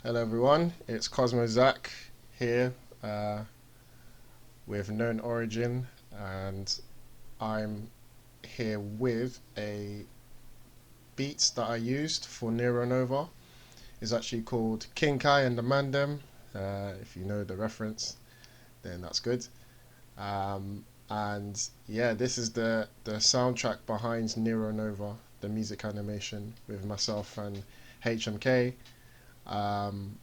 Hello everyone, it's CosmoZach here with KnownOrigin, and I'm here with a beat that I used for NERO NOVA. It's actually called Kai The Mandem. If you know the reference, then that's good. And yeah, this is the soundtrack behind NERO NOVA, the music animation with myself and HMK. Um,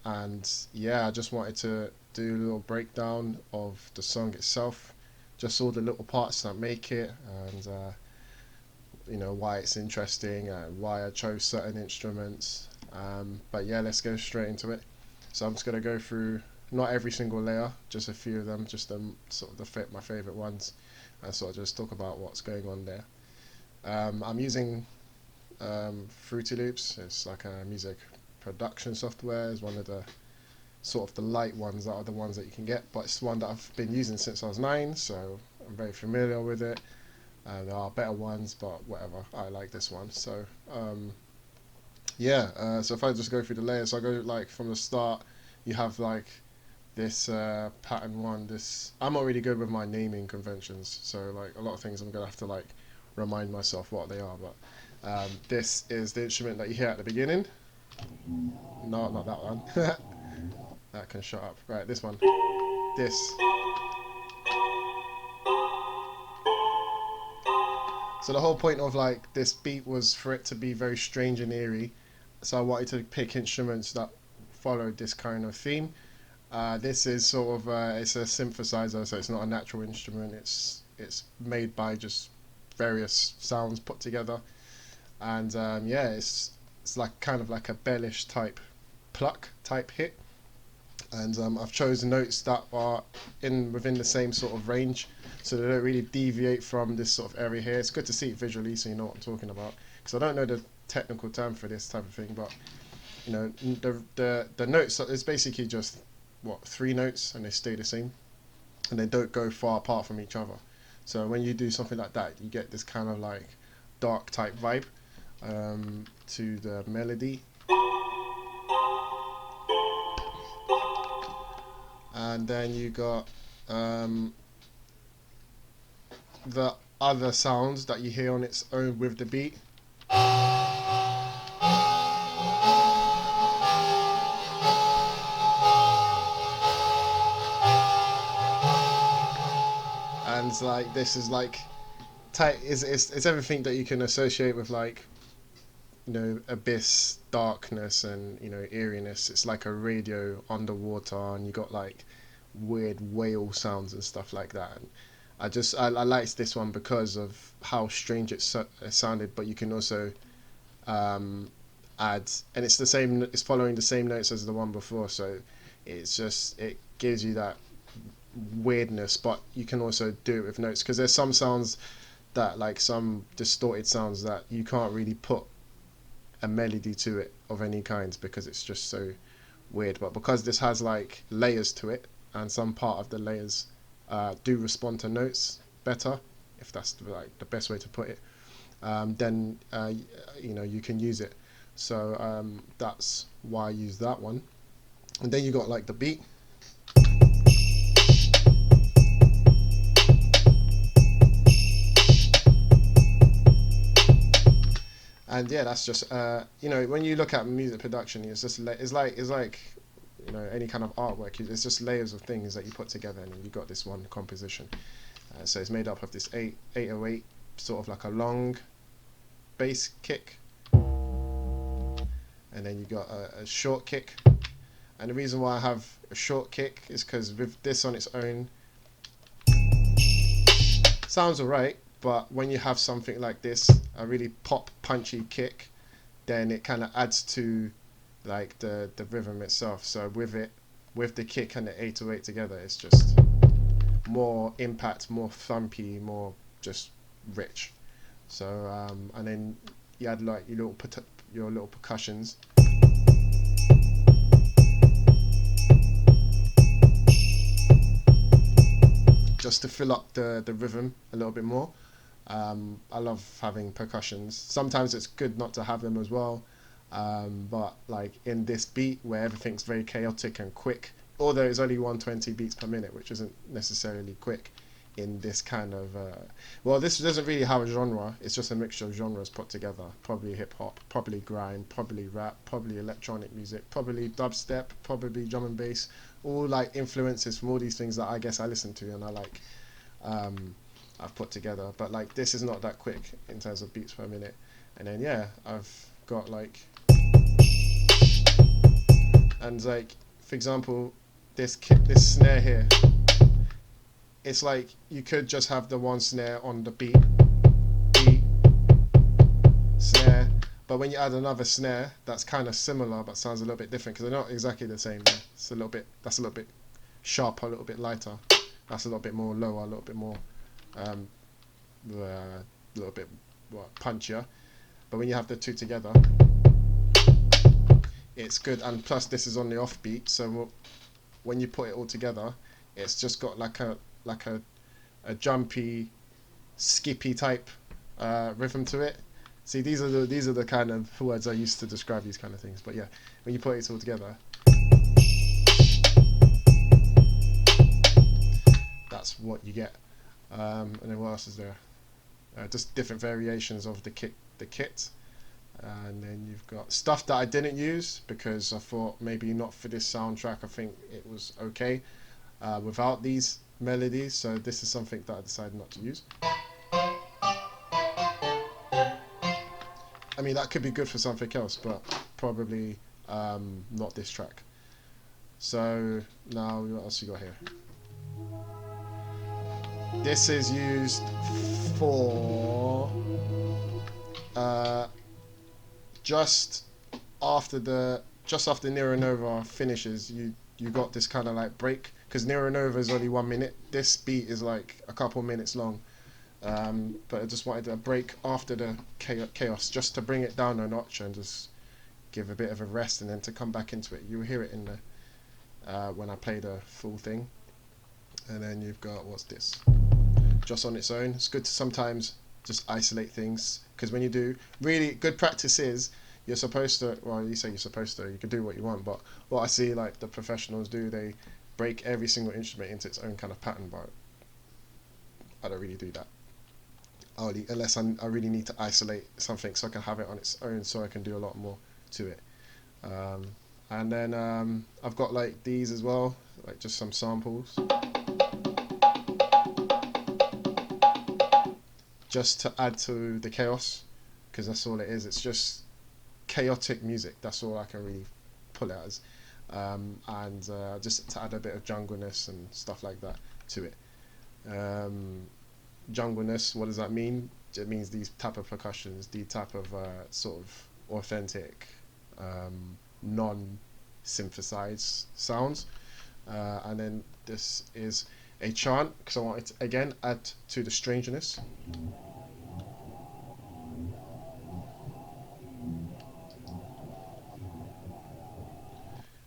and yeah, I just wanted to do a little breakdown of the song itself, just all the little parts that make it, and why it's interesting and why I chose certain instruments. But yeah, let's go straight into it. So I'm just gonna go through not every single layer, just a few of them, just sort of my favorite ones, and sort of just talk about what's going on there. I'm using Fruity Loops. It's like a music production software. It's one of the sort of the light ones that are the ones that you can get, but it's one that I've been using since I was 9, so I'm very familiar with it. There are better ones, but whatever, I like this one. So so if I just go through the layers, so I go like from the start. You have like this pattern one. This, I'm not really good with my naming conventions, so like a lot of things I'm gonna have to like remind myself what they are. But this is the instrument that you hear at the beginning. No, not that one. That can shut up. Right, this one. This. So the whole point of like this beat was for it to be very strange and eerie. So I wanted to pick instruments that followed this kind of theme. This is sort of it's a synthesizer, so it's not a natural instrument. It's made by just various sounds put together, and it's like kind of like a bellish type pluck type hit. And I've chosen notes that are in within the same sort of range, so they don't really deviate from this sort of area here. It's good to see it visually, so you know what I'm talking about. Because I don't know the technical term for this type of thing, but you know the notes. It's basically just what, 3 notes, and they stay the same, and they don't go far apart from each other. So when you do something like that, you get this kind of like dark type vibe to the melody. And then you got the other sounds that you hear on its own with the beat. And like this is like it's everything that you can associate with like abyss, darkness, and eeriness. It's like a radio underwater, and you got like weird whale sounds and stuff like that. And I liked this one because of how strange it sounded, but you can also um, add, and it's the same. It's following the same notes as the one before, so it gives you that weirdness. But you can also do it with notes, because there's some sounds that, like some distorted sounds, that you can't really put a melody to it of any kind because it's just so weird. But because this has like layers to it, and some part of the layers do respond to notes better, if that's like the best way to put it, then you can use it. So that's why I use that one. And then you got like the beat. And yeah, that's just when you look at music production, it's like any kind of artwork. It's just layers of things that you put together, and you got this one composition. So it's made up of this 808, sort of like a long bass kick, and then you got a short kick. And the reason why I have a short kick is because with this on its own, sounds alright, but when you have something like this, a really pop punchy kick, then it kind of adds to like the rhythm itself. So with the kick and the 808 together, it's just more impact, more thumpy, more just rich. So and then you add like your little percussions. Just to fill up the rhythm a little bit more. I love having percussions. Sometimes it's good not to have them as well, But like in this beat where everything's very chaotic and quick, although it's only 120 beats per minute, which isn't necessarily quick in this kind of well, this doesn't really have a genre, it's just a mixture of genres put together. Probably hip hop, probably grime, probably rap, probably electronic music, probably dubstep, probably drum and bass, all like influences from all these things that I guess I listen to and I like, I've put together. But like this is not that quick in terms of beats per minute. And then yeah, I've got like, and like for example, this snare here, it's like you could just have the one snare on the beat, snare, but when you add another snare that's kind of similar but sounds a little bit different because they're not exactly the same. It's a little bit, that's a little bit sharper, a little bit lighter, that's a little bit more lower, a little bit more a little bit punchier. But when you have the two together, it's good. And plus this is on the offbeat, so when you put it all together, it's just got like a jumpy, skippy type rhythm to it. See, these are the kind of words I use to describe these kind of things. But yeah, when you put it all together, that's what you get. And then what else is there? Just different variations of the kit. And then you've got stuff that I didn't use because I thought maybe not for this soundtrack. I think it was okay without these melodies, so this is something that I decided not to use. I mean, that could be good for something else, but probably not this track. So now what else you got here? This is used for just after NERO NOVA finishes, you got this kind of like break, because NERO NOVA is only 1 minute. This beat is like a couple minutes long, but I just wanted a break after the chaos just to bring it down a notch and just give a bit of a rest, and then to come back into it. You'll hear it in the when I play the full thing. And then you've got, what's this? Just on its own. It's good to sometimes just isolate things, because when you do, really good practice is you're supposed to, well, you say you're supposed to, you can do what you want, but what I see like the professionals do, they break every single instrument into its own kind of pattern, but I don't really do that. Unless I really need to isolate something so I can have it on its own, so I can do a lot more to it. And then I've got like these as well, like just some samples, just to add to the chaos, because that's all it is. It's just chaotic music. That's all I can really pull it as, and just to add a bit of jungleness and stuff like that to it. Jungleness, what does that mean? It means these type of percussions, the type of sort of authentic, non-synthesized sounds. And then this is a chant, because I wanted to again add to the strangeness.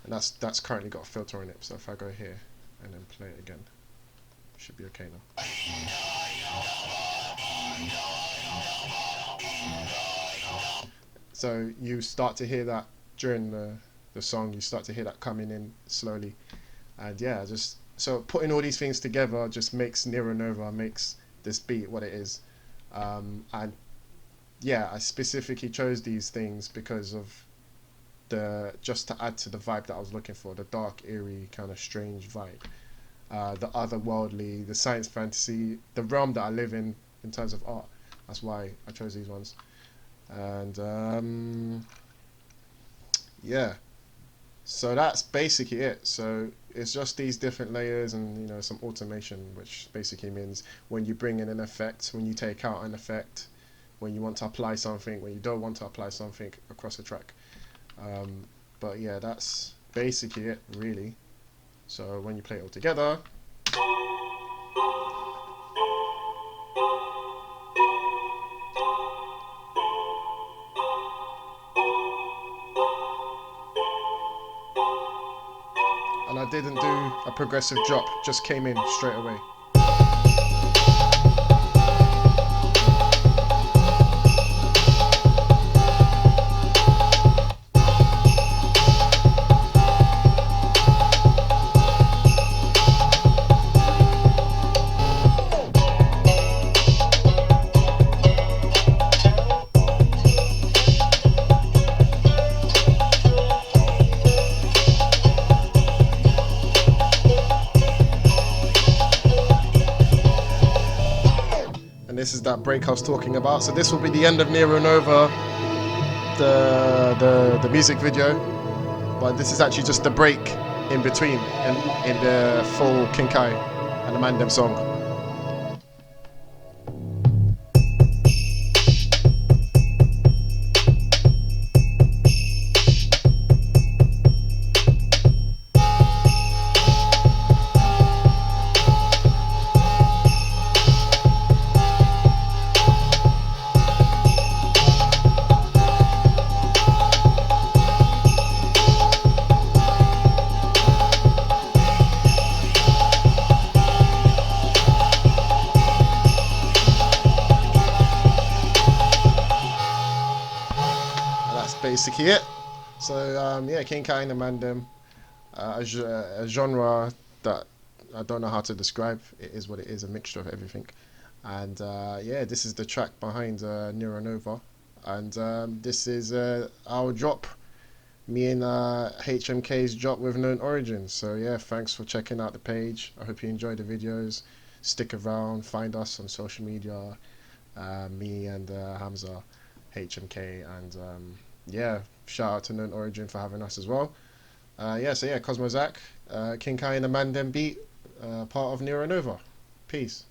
And that's currently got a filter in it, so if I go here and then play it again, it should be okay now. So you start to hear that during the song, you start to hear that coming in slowly. And yeah, just so putting all these things together just makes NERO NOVA, makes this beat what it is. And yeah, I specifically chose these things because of just to add to the vibe that I was looking for, the dark, eerie, kind of strange vibe, the otherworldly, the science fantasy, the realm that I live in terms of art. That's why I chose these ones. And yeah, so that's basically it. So it's just these different layers and some automation, which basically means when you bring in an effect, when you take out an effect, when you want to apply something, when you don't want to apply something across a track. But yeah, that's basically it really. So when you play it all together, and I didn't do a progressive drop, just came in straight away. that break I was talking about. So this will be the end of Nero Nova, the music video, but this is actually just the break in between in the full Kai and the Mandem song. Basically it. So yeah, Kai The Mandem, a genre that I don't know how to describe. It is what it is, a mixture of everything. And yeah, this is the track behind NERO NOVA, and this is our drop, me and HMK's drop with KnownOrigin. So yeah, thanks for checking out the page. I hope you enjoyed the videos. Stick around, find us on social media, me and Hamza, HMK, and yeah, shout out to KnownOrigin for having us as well. Yeah, so yeah, CosmoZach, Kai The Mandem beat, part of NERO NOVA. Peace.